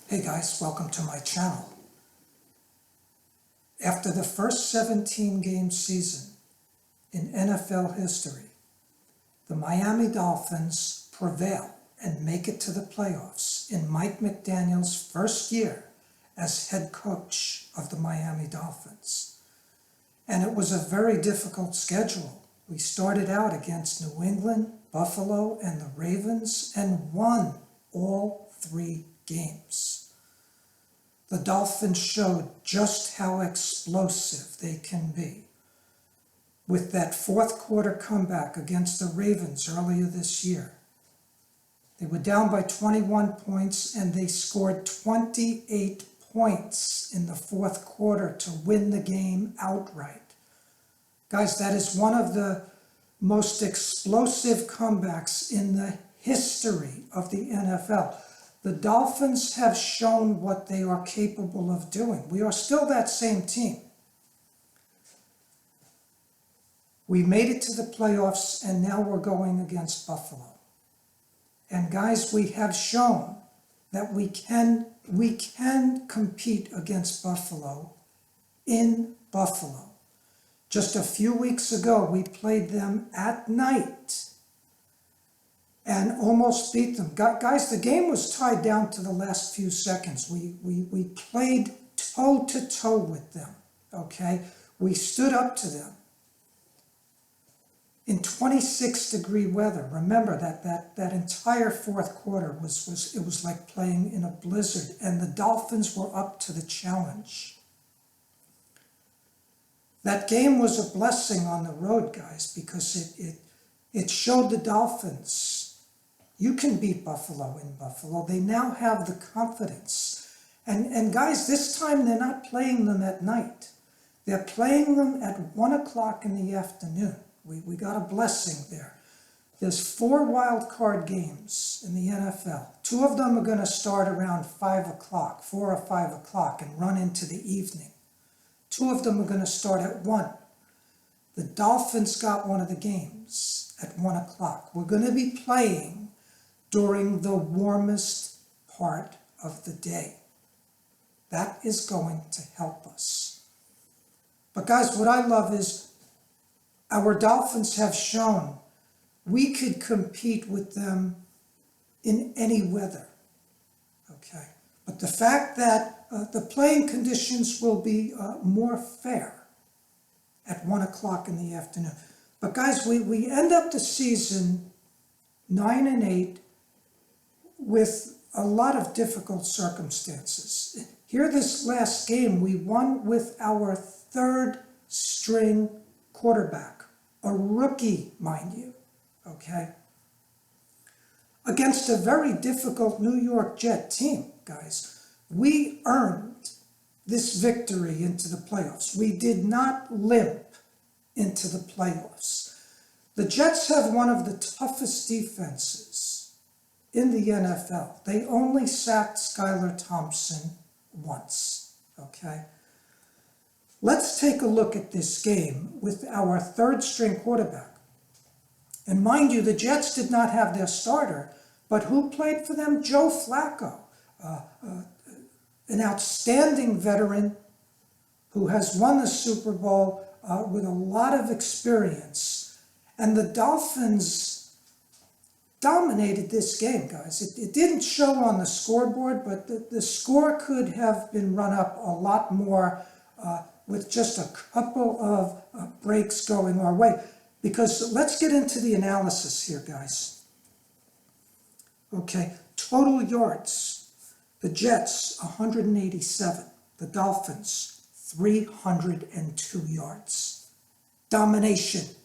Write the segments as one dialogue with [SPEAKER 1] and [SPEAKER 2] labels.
[SPEAKER 1] Hey guys, welcome to my channel. After the first 17-game season in NFL history, the Miami Dolphins prevail and make it to the playoffs in Mike McDaniel's first year as head coach of the Miami Dolphins. And it was a very difficult schedule. We started out against New England, Buffalo, and the Ravens and won all 3 games. The Dolphins showed just how explosive they can be. With that fourth quarter comeback against the Ravens earlier this year, they were down by 21 points and they scored 28 points in the fourth quarter to win the game outright. Guys, that is one of the most explosive comebacks in the history of the NFL. The Dolphins have shown what they are capable of doing. We are still that same team. We made it to the playoffs and now we're going against Buffalo. And guys, we have shown that we can compete against Buffalo in Buffalo. Just a few weeks ago, we played them at night and almost beat them. Guys, the game was tied down to the last few seconds. We played toe-to-toe with them, okay? We stood up to them in 26-degree weather. Remember that entire fourth quarter was like playing in a blizzard, and the Dolphins were up to the challenge. That game was a blessing on the road, guys, because it showed the Dolphins, you can beat Buffalo in Buffalo. They now have the confidence. And guys, this time they're not playing them at night. They're playing them at 1 o'clock in the afternoon. We got a blessing there. There's 4 wild card games in the NFL. 2 of them are going to start around 5 o'clock, 4 or 5 o'clock, and run into the evening. 2 of them are going to start at 1. The Dolphins got one of the games at 1 o'clock. We're going to be playing during the warmest part of the day. That is going to help us. But guys, what I love is our Dolphins have shown we could compete with them in any weather, okay? But the fact that the playing conditions will be more fair at 1 o'clock in the afternoon. But guys, we end up the season 9-8 with a lot of difficult circumstances. Here this last game, we won with our 3rd string quarterback, a rookie, mind you, okay? Against a very difficult New York Jet team, guys. We earned this victory into the playoffs. We did not limp into the playoffs. The Jets have one of the toughest defenses in the NFL. They only sacked Skylar Thompson once, okay? Let's take a look at this game with our 3rd string quarterback. And mind you, the Jets did not have their starter, but who played for them? Joe Flacco, an outstanding veteran who has won the Super Bowl with a lot of experience. And the Dolphins dominated this game, guys. It didn't show on the scoreboard, but the score could have been run up a lot more with just a couple of breaks going our way. Because let's get into the analysis here, guys. Okay, total yards. The Jets, 187. The Dolphins, 302 yards. Domination.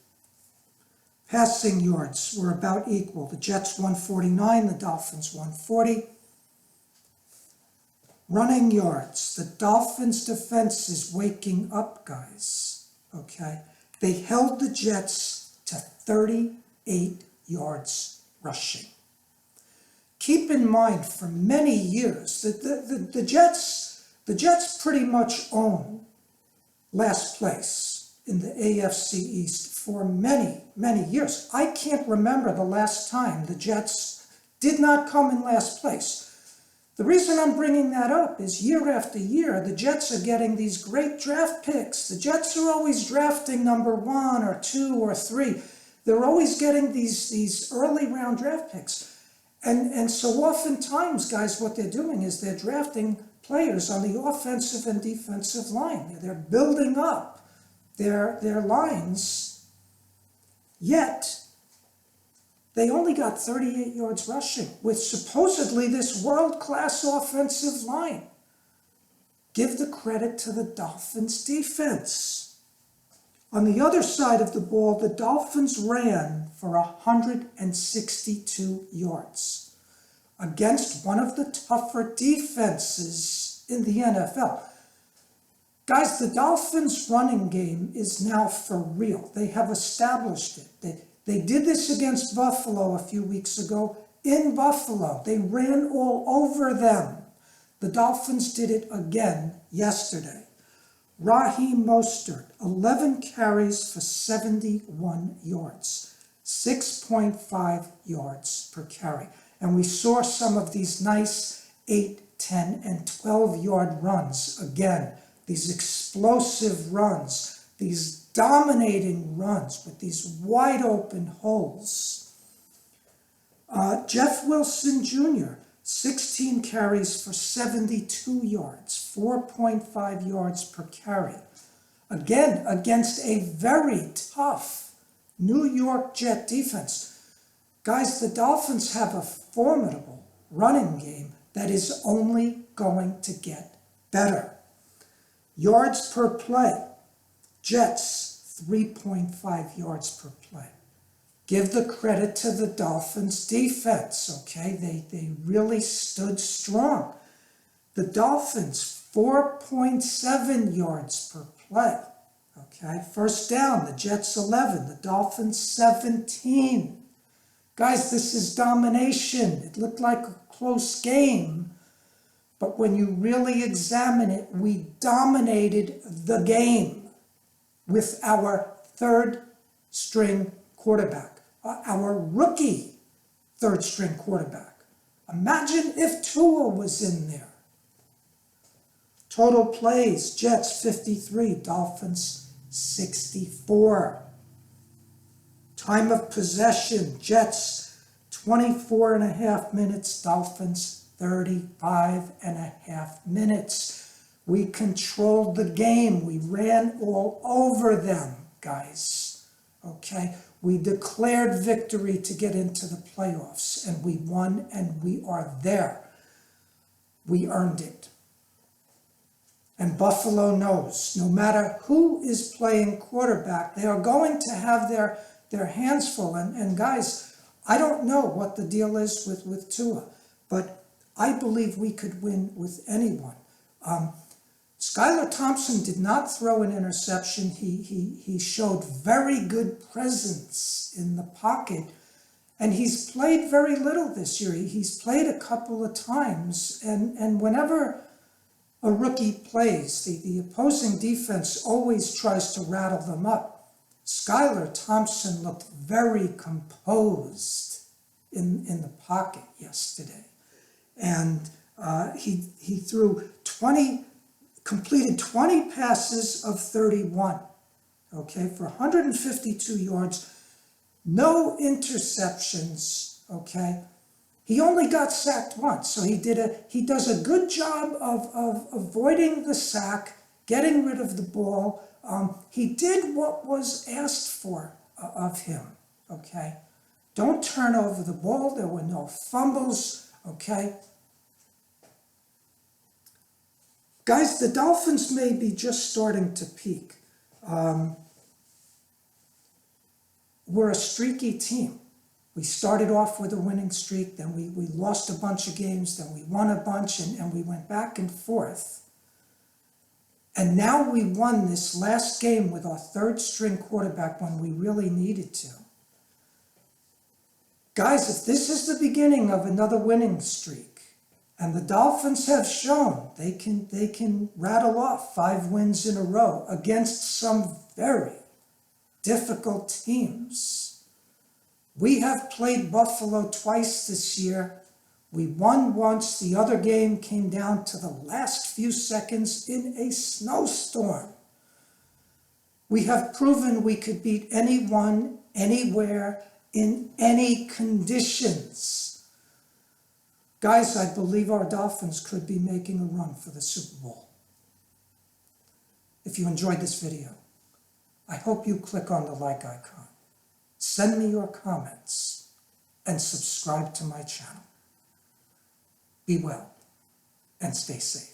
[SPEAKER 1] Passing yards were about equal. The Jets 149, the Dolphins 140. Running yards. The Dolphins defense is waking up, guys. Okay? They held the Jets to 38 yards rushing. Keep in mind, for many years, the Jets pretty much own last place in the AFC East for many, many years. I can't remember the last time the Jets did not come in last place. The reason I'm bringing that up is year after year, the Jets are getting these great draft picks. The Jets are always drafting number 1 or 2 or 3. They're always getting these early round draft picks. And so oftentimes, guys, what they're doing is they're drafting players on the offensive and defensive line. They're building up their lines, yet they only got 38 yards rushing with supposedly this world-class offensive line. Give the credit to the Dolphins defense. On the other side of the ball, the Dolphins ran for 162 yards against one of the tougher defenses in the NFL. Guys, the Dolphins' running game is now for real. They have established it. They did this against Buffalo a few weeks ago in Buffalo. They ran all over them. The Dolphins did it again yesterday. Raheem Mostert, 11 carries for 71 yards, 6.5 yards per carry. And we saw some of these nice 8, 10, and 12-yard runs again. These explosive runs, these dominating runs with these wide open holes. Jeff Wilson Jr., 16 carries for 72 yards, 4.5 yards per carry. Again, against a very tough New York Jet defense. Guys, the Dolphins have a formidable running game that is only going to get better. Yards per play. Jets, 3.5 yards per play. Give the credit to the Dolphins defense, okay? They really stood strong. The Dolphins, 4.7 yards per play, okay? First down, the Jets 11, the Dolphins 17. Guys, this is domination. It looked like a close game, but when you really examine it, we dominated the game with our third-string quarterback, our rookie third-string quarterback. Imagine if Tua was in there. Total plays, Jets 53, Dolphins 64. Time of possession, Jets 24 and a half minutes, Dolphins 35 and a half minutes. We controlled the game. We ran all over them, guys. Okay? We declared victory to get into the playoffs, and we won, and we are there. We earned it. And Buffalo knows, no matter who is playing quarterback, they are going to have their hands full. And guys, I don't know what the deal is with Tua, but I believe we could win with anyone. Skylar Thompson did not throw an interception. He showed very good presence in the pocket, and he's played very little this year. He's played a couple of times, and whenever a rookie plays, the opposing defense always tries to rattle them up. Skylar Thompson looked very composed in the pocket yesterday, and he threw completed 20 passes of 31, okay, for 152 yards, no interceptions, okay. He only got sacked once, so he does a good job of avoiding the sack, getting rid of the ball. He did what was asked for of him, okay. Don't turn over the ball. There were no fumbles, okay. Guys, the Dolphins may be just starting to peak. We're a streaky team. We started off with a winning streak, then we lost a bunch of games, then we won a bunch, and we went back and forth. And now we won this last game with our third-string quarterback when we really needed to. Guys, if this is the beginning of another winning streak, and the Dolphins have shown they can rattle off 5 wins in a row against some very difficult teams. We have played Buffalo twice this year. We won once, the other game came down to the last few seconds in a snowstorm. We have proven we could beat anyone, anywhere, in any conditions. Guys, I believe our Dolphins could be making a run for the Super Bowl. If you enjoyed this video, I hope you click on the like icon, send me your comments, and subscribe to my channel. Be well and stay safe.